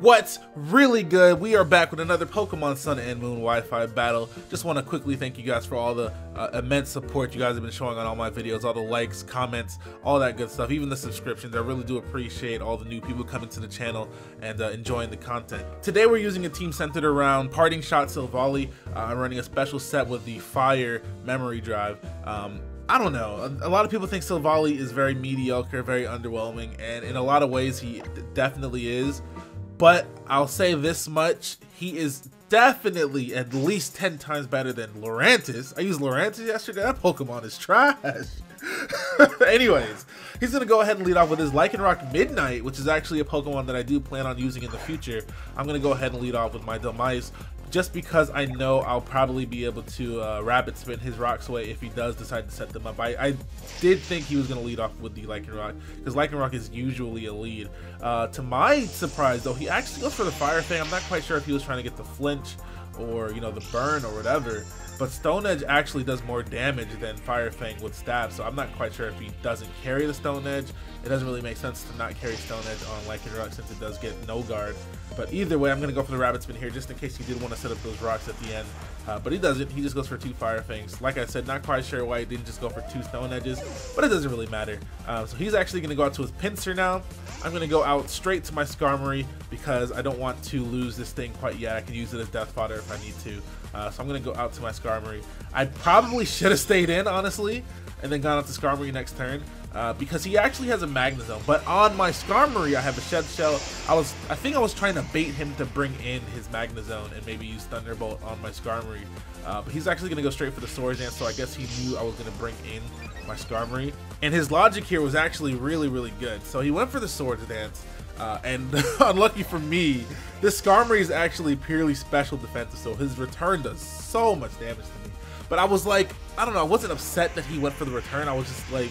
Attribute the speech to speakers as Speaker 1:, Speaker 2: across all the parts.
Speaker 1: What's really good? We are back with another Pokemon Sun and Moon Wi-Fi battle. Just want to quickly thank you guys for all the immense support you guys have been showing on all my videos, all the likes, comments, all that good stuff, even the subscriptions. I really do appreciate all the new people coming to the channel and enjoying the content. Today we're using a team centered around Parting Shot Silvally. I'm running a special set with the Fire Memory Drive. I don't know, a lot of people think Silvally is very mediocre, very underwhelming, and in a lot of ways he definitely is. But I'll say this much, he is definitely at least 10 times better than Lurantis. I used Lurantis yesterday, that Pokemon is trash. Anyways, he's going to go ahead and lead off with his Lycanroc Midnight, which is actually a Pokemon that I do plan on using in the future. I'm going to go ahead and lead off with my Dhelmise, just because I know I'll probably be able to Rapid Spin his Rock Sway if he does decide to set them up. I did think he was going to lead off with the Lycanroc, because Lycanroc is usually a lead. To my surprise, though, he actually goes for the Fire Fang. I'm not quite sure if he was trying to get the flinch or, you know, the burn or whatever. But Stone Edge actually does more damage than Fire Fang would stab, so I'm not quite sure if he doesn't carry the Stone Edge. It doesn't really make sense to not carry Stone Edge on Lycanroc since it does get no guard. But either way, I'm going to go for the Rapid Spin here just in case he did want to set up those rocks at the end. But he doesn't. He just goes for 2 Fire Fangs. Like I said, not quite sure why he didn't just go for 2 Stone Edges, but it doesn't really matter. So he's actually going to go out to his Pinsir now. I'm going to go out straight to my Skarmory because I don't want to lose this thing quite yet. I can use it as death fodder if I need to. So I'm going to go out to my Skarmory. I probably should have stayed in, honestly, and then gone out to Skarmory next turn. Because he actually has a Magnezone, but on my Skarmory I have a Shed Shell. I think I was trying to bait him to bring in his Magnezone and maybe use Thunderbolt on my Skarmory, but he's actually going to go straight for the Swords Dance, so I guess he knew I was going to bring in my Skarmory, and his logic here was actually really good. So he went for the Swords Dance, and unlucky for me, this Skarmory is actually purely special defensive, so his return does so much damage to me. But I was like, I don't know, I wasn't upset that he went for the return. I was just like,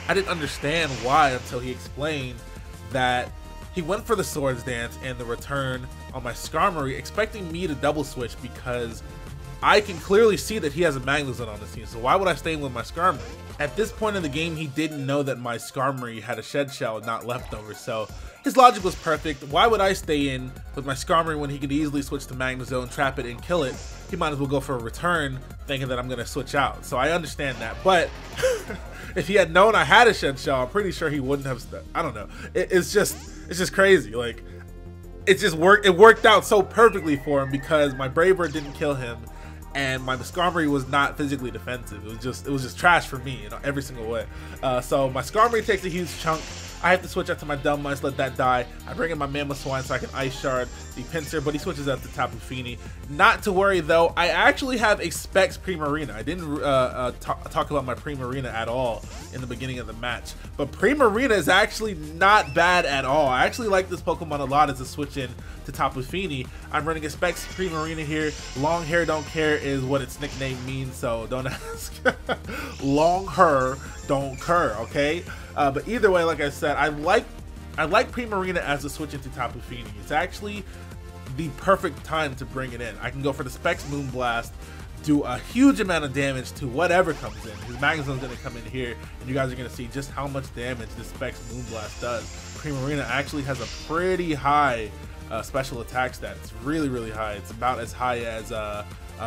Speaker 1: I didn't understand why until he explained that he went for the Swords Dance and the return on my Skarmory, expecting me to double switch because I can clearly see that he has a Magnezone on this team, so why would I stay in with my Skarmory? At this point in the game, he didn't know that my Skarmory had a Shed Shell and not Leftover, so his logic was perfect. Why would I stay in with my Skarmory when he could easily switch to Magnezone, trap it, and kill it? He might as well go for a return, thinking that I'm going to switch out. So I understand that, but if he had known I had a Shed Shell, I'm pretty sure he wouldn't have. I don't know. It's just crazy. Like, it worked out so perfectly for him because my Brave Bird didn't kill him, and my Skarmory was not physically defensive. It was just trash for me, you know, every single way. So my Skarmory takes a huge chunk. I have to switch out to my Dhelmise, let that die. I bring in my Mamoswine so I can Ice Shard the Pinsir, but he switches out to Tapu Fini. Not to worry though, I actually have a Specs Primarina. I didn't talk about my Primarina at all in the beginning of the match, but Primarina is actually not bad at all. I actually like this Pokemon a lot as a switch in to Tapu Fini. I'm running a Specs Primarina here. Long hair don't care is what its nickname means, so don't ask. Long hair don't care, okay? But either way, like I said, I like Primarina as a switch into Tapu Fini. It's actually the perfect time to bring it in. I can go for the Specs Moonblast, do a huge amount of damage to whatever comes in. His Magnezone's going to come in here, and you guys are going to see just how much damage this Specs Moonblast does. Primarina actually has a pretty high special attack stat. It's really high. It's about as high as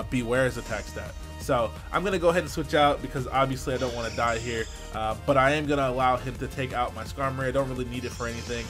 Speaker 1: Beware's attack stat. So I'm going to go ahead and switch out because obviously I don't want to die here, but I am going to allow him to take out my Skarmory. I don't really need it for anything.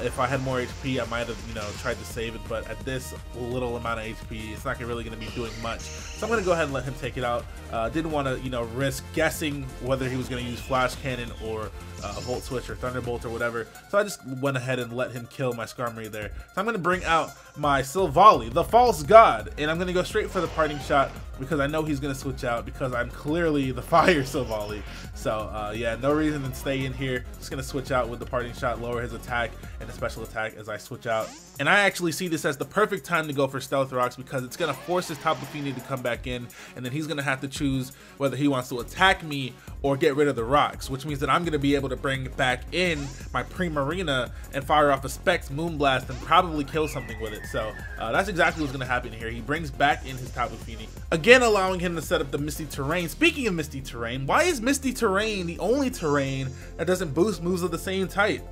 Speaker 1: If I had more HP, I might have, you know, tried to save it, but at this little amount of HP, it's not really going to be doing much. So I'm going to go ahead and let him take it out. Didn't want to, you know, risk guessing whether he was going to use Flash Cannon or Volt Switch or Thunderbolt or whatever. So I just went ahead and let him kill my Skarmory there. So I'm going to bring out my Silvally, the False God, and I'm going to go straight for the Parting Shot because I know he's going to switch out because I'm clearly the Fire Silvally. So yeah, no reason to stay in here. Just going to switch out with the Parting Shot, lower his attack and a special attack as I switch out. And I actually see this as the perfect time to go for Stealth Rocks because it's going to force his Tapu Fini to come back in, and then he's going to have to choose whether he wants to attack me or get rid of the rocks, which means that I'm going to be able to bring back in my Primarina and fire off a Specs Moonblast and probably kill something with it. So that's exactly what's going to happen here. He brings back in his Tapu Fini, again allowing him to set up the Misty Terrain. Speaking of Misty Terrain, why is Misty Terrain the only terrain that doesn't boost moves of the same type?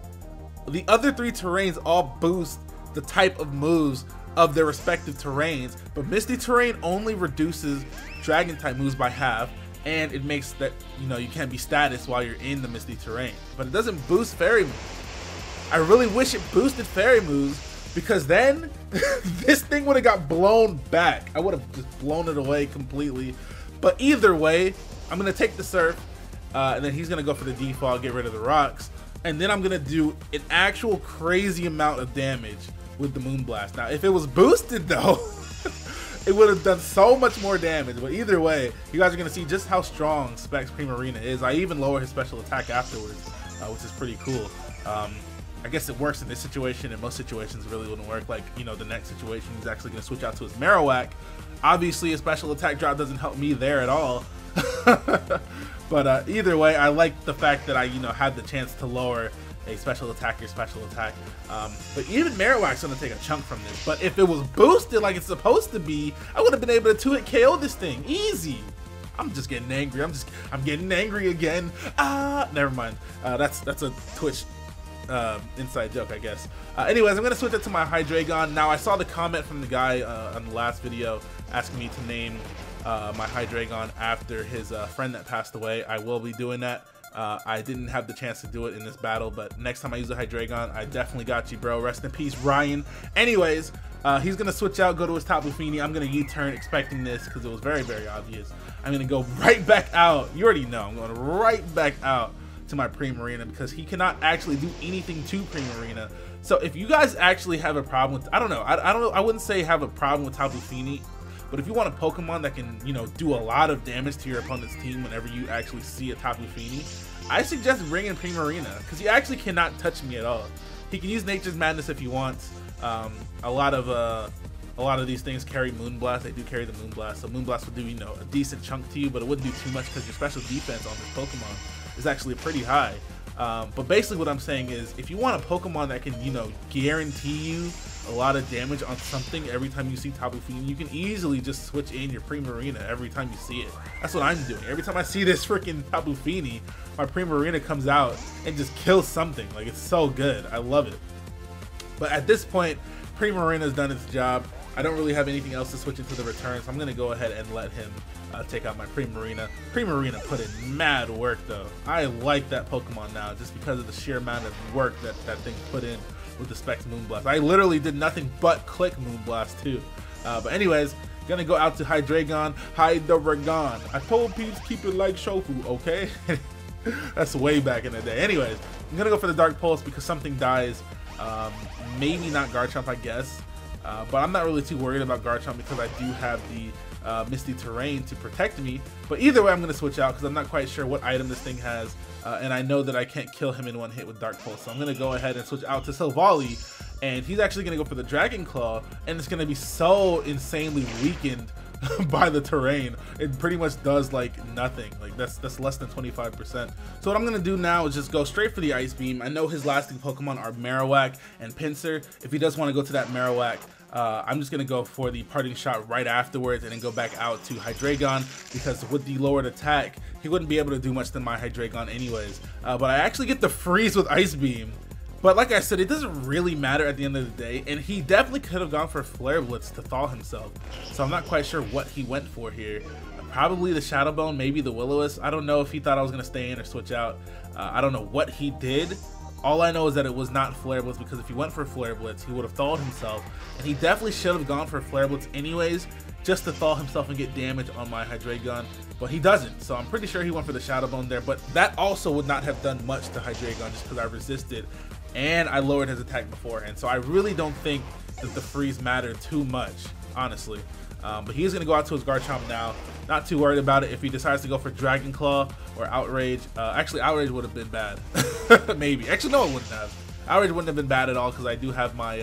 Speaker 1: The other 3 terrains all boost the type of moves of their respective terrains, but Misty Terrain only reduces Dragon type moves by half, and it makes that, you know, you can't be status while you're in the Misty Terrain, but it doesn't boost Fairy moves. I really wish it boosted Fairy moves, because then this thing would have got blown back. I would have just blown it away completely. But either way, I'm gonna take the Surf, and then he's gonna go for the default, get rid of the rocks, and then I'm gonna do an actual crazy amount of damage with the Moonblast. Now, if it was boosted though, it would have done so much more damage. But either way, you guys are gonna see just how strong Specs Primarina is. I even lower his special attack afterwards, which is pretty cool. I guess it works in this situation. In most situations, it really wouldn't work. Like, you know, the next situation, he's actually going to switch out to his Marowak. Obviously, a special attack drop doesn't help me there at all. But either way, I like the fact that I, you know, had the chance to lower a special attack or special attack. But even Marowak's going to take a chunk from this. But if it was boosted like it's supposed to be, I would have been able to 2-hit KO this thing. Easy. I'm just getting angry. I'm getting angry again. Never mind. That's a Twitch inside joke, I guess. Anyways, I'm gonna switch it to my Hydreigon. Now, I saw the comment from the guy on the last video asking me to name my Hydreigon after his friend that passed away. I will be doing that. I didn't have the chance to do it in this battle, but next time I use a Hydreigon, I definitely got you, bro. Rest in peace, Ryan. Anyways, he's gonna switch out, go to his Tapu Fini. I'm gonna U-turn expecting this because it was very, very obvious. I'm gonna go right back out. You already know, I'm going right back out to my Primarina because he cannot actually do anything to Primarina. So if you guys actually have a problem with, I don't know, I wouldn't say have a problem with Tapu Fini, but if you want a Pokemon that can, you know, do a lot of damage to your opponent's team whenever you actually see a Tapu Fini, I suggest bringing Primarina because he actually cannot touch me at all. He can use Nature's Madness if he wants. A lot of these things carry Moonblast. They do carry the Moonblast, so Moonblast will do, you know, a decent chunk to you, but it wouldn't do too much because your special defense on this Pokemon is actually pretty high. But basically what I'm saying is, if you want a Pokemon that can, you know, guarantee you a lot of damage on something every time you see Tapu Fini, you can easily just switch in your Primarina every time you see it. That's what I'm doing. Every time I see this freaking Tapu Fini, my Primarina comes out and just kills something. Like, it's so good. I love it. But at this point, Primarina's done its job. I don't really have anything else to switch into the return, so I'm going to go ahead and let him take out my Primarina. Primarina put in mad work, though. I like that Pokemon now just because of the sheer amount of work that that thing put in with the Specs Moonblast. I literally did nothing but click Moonblast, too. But anyways, gonna go out to Hydreigon. Hydreigon. I told peeps keep it like shofu, okay? That's way back in the day. Anyways, I'm gonna go for the Dark Pulse because something dies. Maybe not Garchomp, I guess. But I'm not really too worried about Garchomp because I do have the Misty Terrain to protect me. But either way, I'm going to switch out because I'm not quite sure what item this thing has. And I know that I can't kill him in one hit with Dark Pulse. So I'm going to go ahead and switch out to Silvally. And he's actually going to go for the Dragon Claw. And it's going to be so insanely weakened by the terrain. It pretty much does like nothing. Like that's less than 25%. So what I'm gonna do now is just go straight for the Ice Beam. I know his lasting Pokemon are Marowak and Pinsir. If he does want to go to that Marowak, I'm just gonna go for the Parting Shot right afterwards and then go back out to Hydreigon because with the lowered attack, he wouldn't be able to do much to my Hydreigon anyways. But I actually get the freeze with Ice Beam. But like I said, it doesn't really matter at the end of the day, and he definitely could have gone for Flare Blitz to thaw himself. So I'm not quite sure what he went for here. Probably the Shadow Bone, maybe the Will-O-Wisp. I don't know if he thought I was going to stay in or switch out. I don't know what he did. All I know is that it was not Flare Blitz, because if he went for Flare Blitz, he would have thawed himself. And he definitely should have gone for Flare Blitz anyways, just to thaw himself and get damage on my Hydreigon. But he doesn't, so I'm pretty sure he went for the Shadow Bone there. But that also would not have done much to Hydreigon just because I resisted. And I lowered his attack beforehand, so I really don't think that the freeze mattered too much, honestly. But he's going to go out to his Garchomp now. Not too worried about it. If he decides to go for Dragon Claw or Outrage, actually Outrage would have been bad. Maybe. Actually, no, it wouldn't have. Outrage wouldn't have been bad at all because I do have my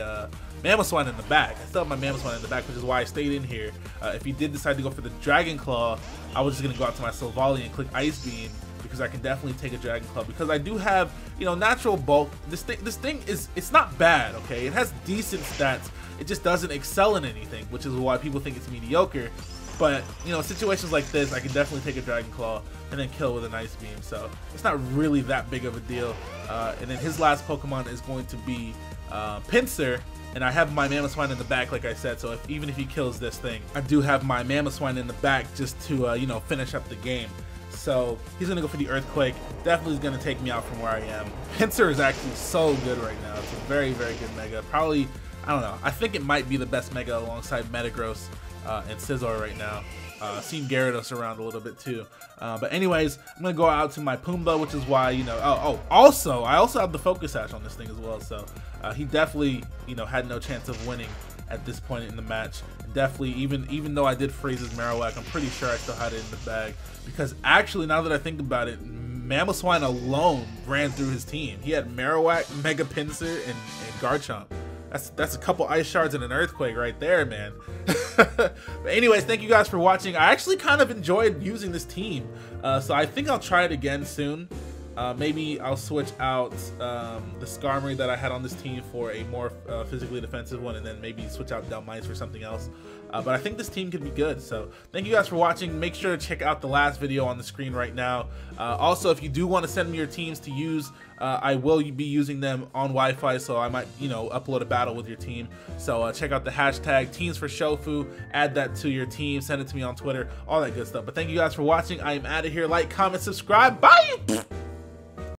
Speaker 1: Mamoswine in the back. I still have my Mamoswine in the back, which is why I stayed in here. If he did decide to go for the Dragon Claw, I was just going to go out to my Silvally and click Ice Beam, because I can definitely take a Dragon Claw because I do have, you know, natural bulk. This thing is, it's not bad, okay? It has decent stats. It just doesn't excel in anything, which is why people think it's mediocre. But, you know, situations like this, I can definitely take a Dragon Claw and then kill with an Ice Beam. So it's not really that big of a deal. And then his last Pokemon is going to be Pinsir. and I have my Mamoswine in the back, like I said, so even if he kills this thing, I do have my Mamoswine in the back just to, you know, finish up the game. So he's gonna go for the Earthquake. Definitely is gonna take me out from where I am. Pinsir is actually so good right now. It's a very, very good Mega. Probably, I don't know, I think it might be the best Mega alongside Metagross and Scizor right now. Seen Gyarados around a little bit too. But anyways, I'm gonna go out to my Pumbaa, which is why, you know, also I also have the Focus Sash on this thing as well, so he definitely, you know, had no chance of winning at this point in the match. Definitely, even though I did freeze his Marowak, I'm pretty sure I still had it in the bag, because actually, now that I think about it, Mamoswine alone ran through his team. He had Marowak, Mega Pinsir, and Garchomp. That's a couple Ice Shards and an Earthquake right there, man. But anyways, thank you guys for watching. I actually kind of enjoyed using this team, so I think I'll try it again soon. Maybe I'll switch out the Skarmory that I had on this team for a more physically defensive one, and then maybe switch out Dhelmise for something else. But I think this team could be good. So thank you guys for watching. Make sure to check out the last video on the screen right now. Also, if you do want to send me your teams to use, I will be using them on Wi-Fi, so I might, you know, upload a battle with your team. So check out the hashtag #TeamsForShofu, add that to your team, send it to me on Twitter, all that good stuff. But thank you guys for watching. I am out of here. Like, comment, subscribe. Bye!